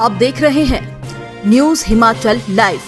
आप देख रहे हैं न्यूज हिमाचल लाइव।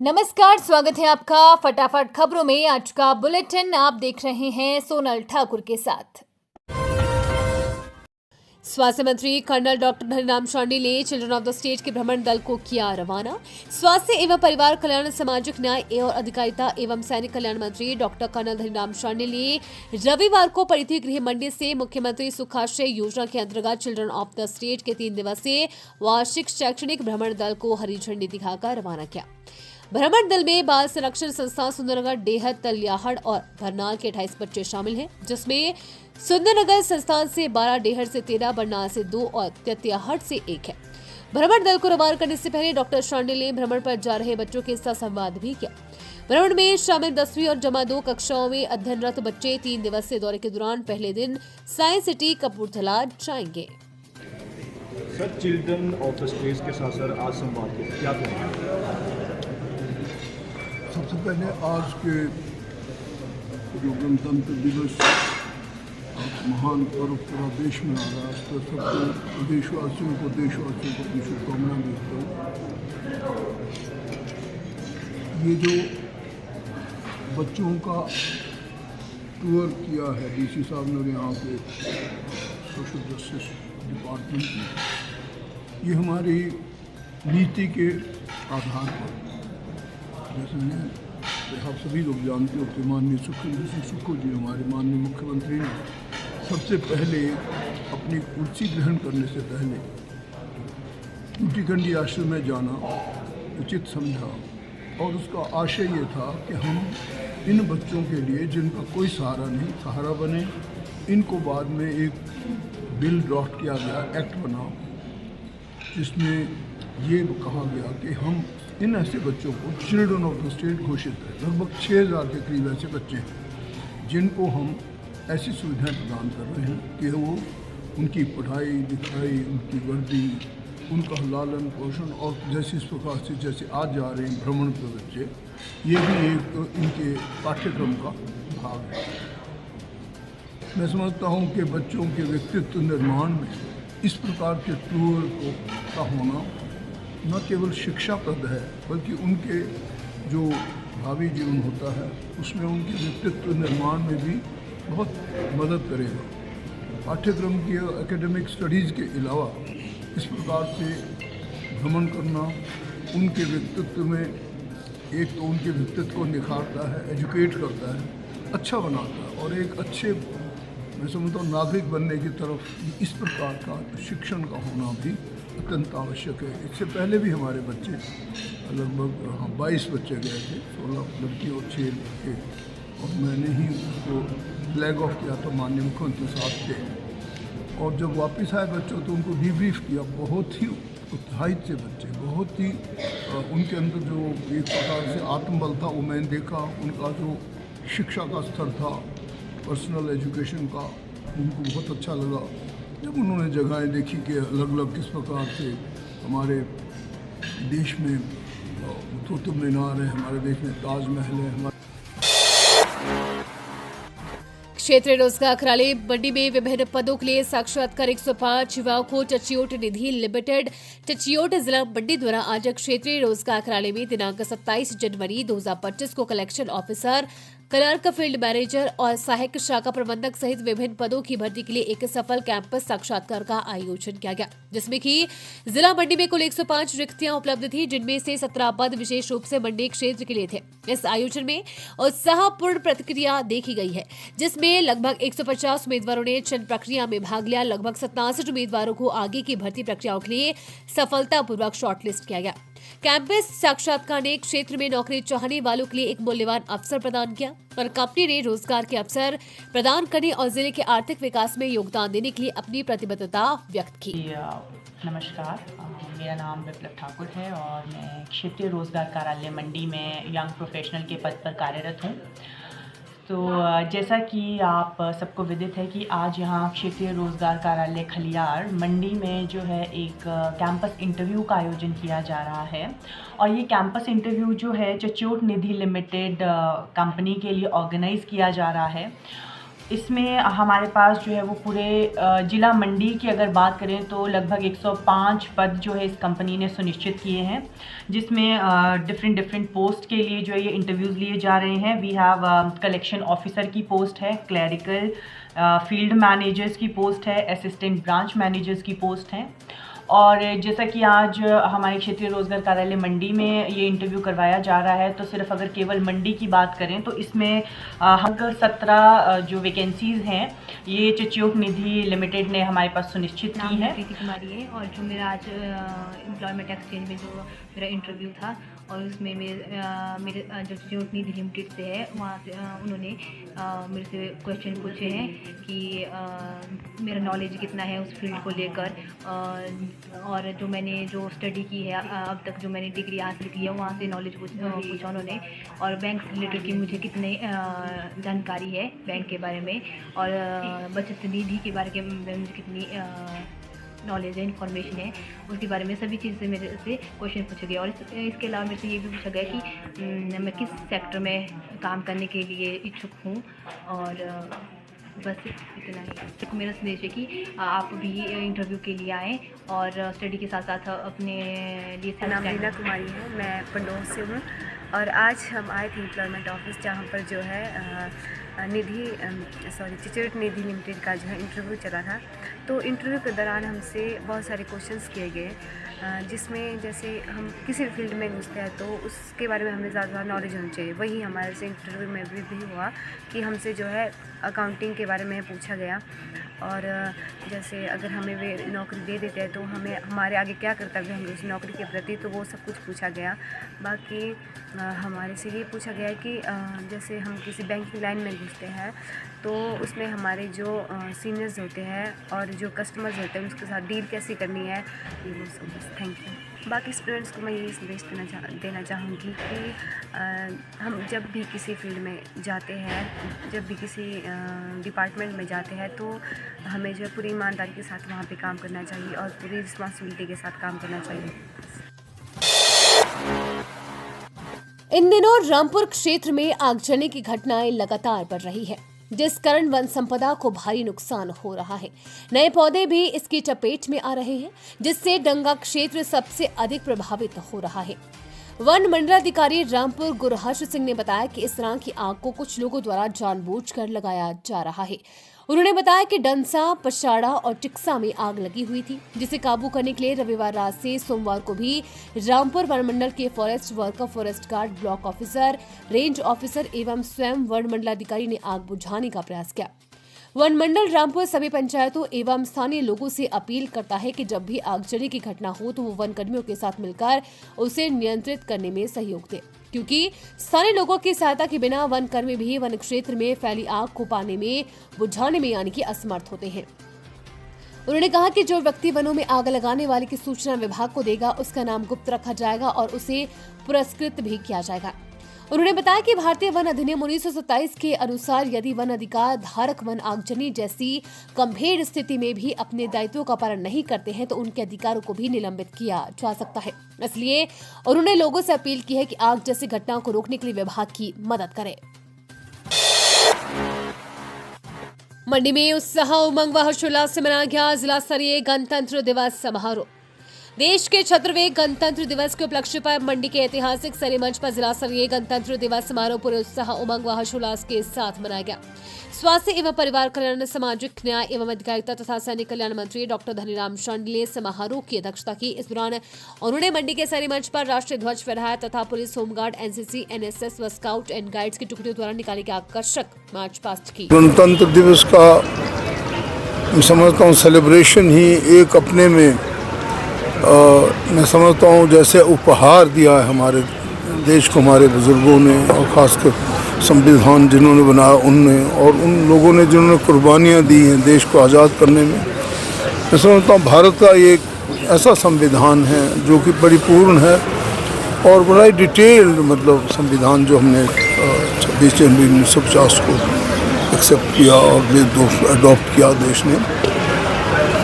नमस्कार, स्वागत है आपका फटाफट खबरों में। आज का बुलेटिन आप देख रहे हैं सोनल ठाकुर के साथ। स्वास्थ्य मंत्री कर्नल डॉक्टर हरिराम शांडिल ने चिल्ड्रन ऑफ द स्टेट के भ्रमण दल को किया रवाना। स्वास्थ्य एवं परिवार कल्याण, सामाजिक न्याय और अधिकारिता एवं सैनिक कल्याण मंत्री डॉक्टर कर्नल हरिराम शांडिल ने रविवार को परिधि गृह मंडी से मुख्यमंत्री सुखाश्रय योजना के अंतर्गत चिल्ड्रन ऑफ द स्टेट के 3 दिवसीय वार्षिक शैक्षणिक भ्रमण दल को हरी झंडी दिखाकर रवाना किया। भ्रमण दल में बाल संरक्षण संस्था सुंदरनगर, डेहत, तलियाहड़ और भरनाल के 28 बच्चे शामिल हैं, जिसमें सुंदरनगर संस्थान से 12, डेहर से 13, बरनाल से 2 और तलियाहड़ से 1 है। भ्रमण दल को रवाना करने से पहले डॉक्टर शांडिल ने भ्रमण पर जा रहे बच्चों के साथ संवाद भी किया। भ्रमण में शामिल 10वीं और जमा 2 कक्षाओं में अध्ययनरत बच्चे 3 दिवसीय दौरे के दौरान पहले दिन साइंस सिटी कपूरथला जाएंगे। Sir, children of the state के साथ सर आज संवाद क्या करेंगे? सबसे पहले आज के जो गणतंत्र दिवस महान पर्व पूरा देश में आ रहा है, तो सबको देशवासियों को अपनी शुभकामनाएं देता हूँ। ये जो बच्चों का टूर किया है डीसी साहब ने यहाँ के सोशल जस्टिस डिपार्टमेंट में, ये हमारी नीति के आधार पर, जैसे आप सभी लोग जानते हो कि माननीय सुखविंदर सिंह सुक्खू जी हमारे माननीय मुख्यमंत्री ने सबसे पहले अपनी कुर्सी ग्रहण करने से पहले टूटीकंडी आश्रम में जाना उचित समझा, और उसका आशय ये था कि हम इन बच्चों के लिए जिनका कोई सहारा नहीं, सहारा बने। इनको बाद में एक बिल ड्राफ्ट किया गया, एक्ट बना, जिसमें ये कहा गया कि हम इन ऐसे बच्चों को चिल्ड्रन ऑफ द स्टेट घोषित है। लगभग 6000 के करीब ऐसे बच्चे हैं जिनको हम ऐसी सुविधाएं प्रदान कर रहे हैं कि वो उनकी पढ़ाई लिखाई, उनकी वर्दी, उनका लालन पोषण, और जैसे इस प्रकार से जैसे आज जा रहे हैं भ्रमण के बच्चे, ये भी एक इनके पाठ्यक्रम का भाग है। मैं समझता हूँ कि बच्चों के व्यक्तित्व निर्माण में इस प्रकार के टूर का होना न केवल शिक्षाप्रद है, बल्कि उनके जो भावी जीवन होता है उसमें उनके व्यक्तित्व निर्माण में भी बहुत मदद करेगा। पाठ्यक्रम की एकेडमिक स्टडीज़ के अलावा इस प्रकार से भ्रमण करना उनके व्यक्तित्व में, एक तो उनके व्यक्तित्व को निखारता है, एजुकेट करता है, अच्छा बनाता है, और एक अच्छे, मैं समझता हूँ, नागरिक बनने की तरफ इस प्रकार का शिक्षण का होना भी अत्यंत आवश्यक है। इससे पहले भी हमारे बच्चे लगभग 22 बच्चे गए थे, 16 लड़की और 6 लड़के, और मैंने ही उसको फ्लैग ऑफ किया था माननीय मुख्यमंत्री साहब के। और जब वापस आए बच्चों तो उनको डीब्रीफ किया। बहुत ही उत्साहित से बच्चे, बहुत ही उनके अंदर जो एक प्रकार से आत्मबल था वो मैंने देखा। उनका जो शिक्षा का स्तर था, पर्सनल एजुकेशन का, उनको बहुत अच्छा लगा जब उन्होंने जगहें देखी कि अलग अलग किस प्रकार से हमारे देश में कुतुब मीनार है, हमारे देश में ताजमहल है। क्षेत्रीय रोजगार कार्यालय मंडी में विभिन्न पदों के लिए साक्षात्कार 105 युवाओं को टचियोट निधि लिमिटेड टचियोट जिला मंडी द्वारा आज क्षेत्रीय रोजगार कार्यालय में दिनांक 27 जनवरी 2025 को collection officer, clerk, field manager और सहायक शाखा प्रबंधक सहित विभिन्न पदों की भर्ती के लिए एक सफल कैंपस साक्षात्कार का आयोजन किया गया, जिसमें कि जिला मंडी में कुल 105 रिक्तियां उपलब्ध थी, जिनमें से 17 पद विशेष रूप से मंडी क्षेत्र के लिए थे। इस आयोजन में उत्साहपूर्ण प्रतिक्रिया देखी गई है, जिसमें लगभग 150 उम्मीदवारों ने चयन प्रक्रिया में भाग लिया। लगभग 67 उम्मीदवारों को आगे की भर्ती प्रक्रियाओं के लिए सफलतापूर्वक शॉर्टलिस्ट किया गया। कैंपस साक्षात्कार ने क्षेत्र में नौकरी चाहने वालों के लिए एक मूल्यवान अवसर प्रदान किया और कंपनी ने रोजगार के अवसर प्रदान करने और जिले के आर्थिक विकास में योगदान देने के लिए अपनी प्रतिबद्धता व्यक्त की। नमस्कार, मेरा नाम विप्लव ठाकुर है और मैं क्षेत्रीय रोजगार कार्यालय मंडी में यंग प्रोफेशनल के पद पर कार्यरत हूँ। तो जैसा कि आप सबको विदित है कि आज यहाँ क्षेत्रीय रोजगार कार्यालय खलियार मंडी में जो है एक कैंपस इंटरव्यू का आयोजन किया जा रहा है, और ये कैंपस इंटरव्यू जो है टचियोट निधि लिमिटेड कंपनी के लिए ऑर्गेनाइज़ किया जा रहा है। इसमें हमारे पास जो है वो पूरे ज़िला मंडी की अगर बात करें तो लगभग 105 पद जो है इस कंपनी ने सुनिश्चित किए हैं, जिसमें डिफरेंट पोस्ट के लिए जो है ये इंटरव्यूज़ लिए जा रहे हैं। वी हैव कलेक्शन ऑफिसर की पोस्ट है, क्लरिकल फील्ड मैनेजर्स की पोस्ट है, असिस्टेंट ब्रांच मैनेजर्स की पोस्ट हैं। और जैसा कि आज हमारे क्षेत्रीय रोजगार कार्यालय मंडी में ये इंटरव्यू करवाया जा रहा है, तो सिर्फ अगर केवल मंडी की बात करें तो इसमें हम 17 जो वैकेंसीज़ हैं ये चच्योट निधि लिमिटेड ने हमारे पास सुनिश्चित की है। प्रीति कुमारी है और जो मेरा आज एम्प्लॉयमेंट एक्सचेंज में जो मेरा इंटरव्यू था और उसमें मेरे जो चच्योट निधि लिमिटेड से है वहाँ से उन्होंने मेरे से क्वेश्चन पूछे हैं कि मेरा नॉलेज कितना है उस फील्ड को लेकर, और जो मैंने जो स्टडी की है अब तक जो मैंने डिग्री हासिल की है वहाँ से नॉलेज पूछा उन्होंने, और बैंक से रिलेटेड की मुझे कितने जानकारी है बैंक के बारे में, और बचत निधि के बारे में मुझे कितनी नॉलेज है, इन्फॉर्मेशन है, उसके बारे में सभी चीज़ से मेरे से क्वेश्चन पूछे गए। और इसके अलावा मेरे से ये भी पूछा गया कि मैं किस सेक्टर में काम करने के लिए इच्छुक हूँ, और बस इतना ही। मेरा संदेश है कि आप भी इंटरव्यू के लिए आएँ और स्टडी के साथ साथ अपने लिए। मेरा नाम रीना कुमारी है, मैं पंडोह से हूँ, और आज हम आए थे एम्प्लॉयमेंट ऑफिस जहाँ पर जो है चच्योट निधि लिमिटेड का जो है इंटरव्यू चला था। तो इंटरव्यू के दौरान हमसे बहुत सारे क्वेश्चंस किए गए, जिसमें जैसे हम किसी भी फील्ड में घुसते हैं तो उसके बारे में हमें ज़्यादा नॉलेज होनी चाहिए। वही हमारे से इंटरव्यू में भी हुआ कि हमसे जो है अकाउंटिंग के बारे में पूछा गया, और जैसे अगर हमें वे नौकरी दे देते हैं तो हमें हमारे आगे क्या कर्तव्य होंगे उस नौकरी के प्रति, तो वो सब कुछ पूछा गया। बाकी हमारे से ये पूछा गया कि जैसे हम किसी बैंकिंग लाइन में घुसते हैं तो उसमें हमारे जो सीनियर्स होते हैं और जो कस्टमर्स होते हैं उसके साथ डील कैसी करनी है, ये वो सब। Thank you. बाकी स्टूडेंट्स को मैं यही संदेश देना चाहूँगी कि हम जब भी किसी फील्ड में जाते हैं, जब भी किसी डिपार्टमेंट में जाते हैं, तो हमें जो पूरी ईमानदारी के साथ वहाँ पे काम करना चाहिए और पूरी रिस्पॉन्सिबिलिटी के साथ काम करना चाहिए। इन दिनों रामपुर क्षेत्र में आगजनी की घटनाएं लगातार बढ़ रही है, जिस कारण वन संपदा को भारी नुकसान हो रहा है। नए पौधे भी इसकी चपेट में आ रहे हैं, जिससे डंगा क्षेत्र सबसे अधिक प्रभावित हो रहा है। वन मंडलाधिकारी रामपुर गुरहर्ष सिंह ने बताया कि इस तरह की आग को कुछ लोगों द्वारा जानबूझकर लगाया जा रहा है। उन्होंने बताया कि डंसा, पछाड़ा और टिक्सा में आग लगी हुई थी, जिसे काबू करने के लिए रविवार रात से सोमवार को भी रामपुर वन मंडल के forest worker, forest guard, block officer, range officer एवं स्वयं वन मंडलाधिकारी ने आग बुझाने का प्रयास किया। वन मंडल रामपुर सभी पंचायतों एवं स्थानीय लोगों से अपील करता है कि जब भी आगजनी की घटना हो तो वो वन कर्मियों के साथ मिलकर उसे नियंत्रित करने में सहयोग दे, क्योंकि स्थानीय लोगों की सहायता के बिना वन कर्मी भी वन क्षेत्र में फैली आग को पाने में, बुझाने में यानी कि असमर्थ होते हैं। उन्होंने कहा कि जो व्यक्ति वनों में आग लगाने वाले की सूचना विभाग को देगा, उसका नाम गुप्त रखा जाएगा और उसे पुरस्कृत भी किया जाएगा। उन्होंने बताया कि भारतीय वन अधिनियम 1927 के अनुसार यदि वन अधिकार धारक वन आगजनी जैसी गंभीर स्थिति में भी अपने दायित्वों का पालन नहीं करते हैं तो उनके अधिकारों को भी निलंबित किया जा सकता है। इसलिए उन्होंने लोगों से अपील की है कि आग जैसी घटनाओं को रोकने के लिए विभाग की मदद करें। मंडी में उत्साह, उमंग व हर्षोल्लास से मनाया गया जिला स्तरीय गणतंत्र दिवस समारोह। देश के 76वें गणतंत्र दिवस के उपलक्ष्य पर मंडी के ऐतिहासिक सरे मंच पर जिला स्तरीय गणतंत्र दिवस समारोह पूरे उत्साह, उमंग व हर्षोल्लास के साथ मनाया गया। स्वास्थ्य एवं परिवार कल्याण, सामाजिक न्याय एवं अधिकारिता तथा सैनिक कल्याण मंत्री डॉक्टर धनीराम शांडिल ने समारोह की अध्यक्षता की। इस दौरान उन्होंने मंडी के सरे मंच पर राष्ट्रीय ध्वज फहराया तथा पुलिस, होमगार्ड, एनसीसी, एनएसएस व स्काउट एंड गाइड्स की टुकड़ियों द्वारा निकाली गई आकर्षक मार्च पास्ट की। गणतंत्र दिवस का मैं समझता हूँ सेलिब्रेशन ही एक अपने में मैं समझता हूँ जैसे उपहार दिया है हमारे देश को हमारे बुजुर्गों ने, और ख़ासकर संविधान जिन्होंने बनाया उनने, और उन लोगों ने जिन्होंने कुर्बानियाँ दी हैं देश को आज़ाद करने में। मैं समझता हूँ भारत का ये एक ऐसा संविधान है जो कि परिपूर्ण है और बड़ा ही डिटेल्ड, मतलब संविधान जो हमने 26 जनवरी 1950 को एक्सेप्ट किया और अडॉप्ट किया देश ने,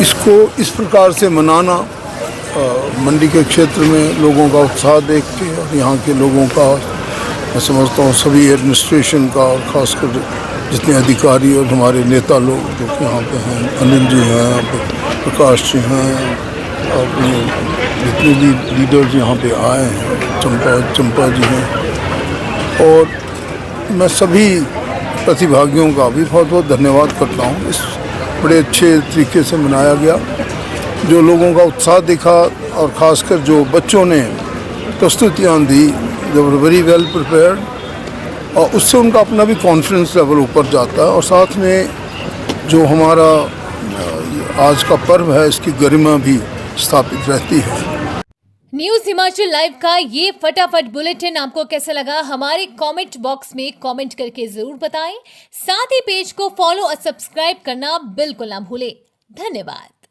इसको इस प्रकार से मनाना मंडी के क्षेत्र में लोगों का उत्साह देख के और यहाँ के लोगों का, मैं समझता हूँ सभी एडमिनिस्ट्रेशन का और ख़ासकर जितने अधिकारी और हमारे नेता लोग जो कि यहाँ पे हैं, अनिल जी हैं, यहाँ पे प्रकाश जी हैं, अपने जितने भी लीडर्स यहाँ पे आए हैं, चंपा जी हैं, और मैं सभी प्रतिभागियों का भी बहुत बहुत धन्यवाद करता हूँ। इस बड़े अच्छे तरीके से मनाया गया, जो लोगों का उत्साह दिखा और ख़ासकर जो बच्चों ने प्रस्तुतियाँ दी, दे वर वेरी वेल प्रिपेयर्ड, और उससे उनका अपना भी कॉन्फिडेंस लेवल ऊपर जाता है, और साथ में जो हमारा आज का पर्व है इसकी गरिमा भी स्थापित रहती है। न्यूज हिमाचल लाइव का ये फटाफट बुलेटिन आपको कैसा लगा हमारे कमेंट बॉक्स में कमेंट करके जरूर बताएं। साथ ही पेज को फॉलो और सब्सक्राइब करना बिल्कुल ना भूलें। धन्यवाद।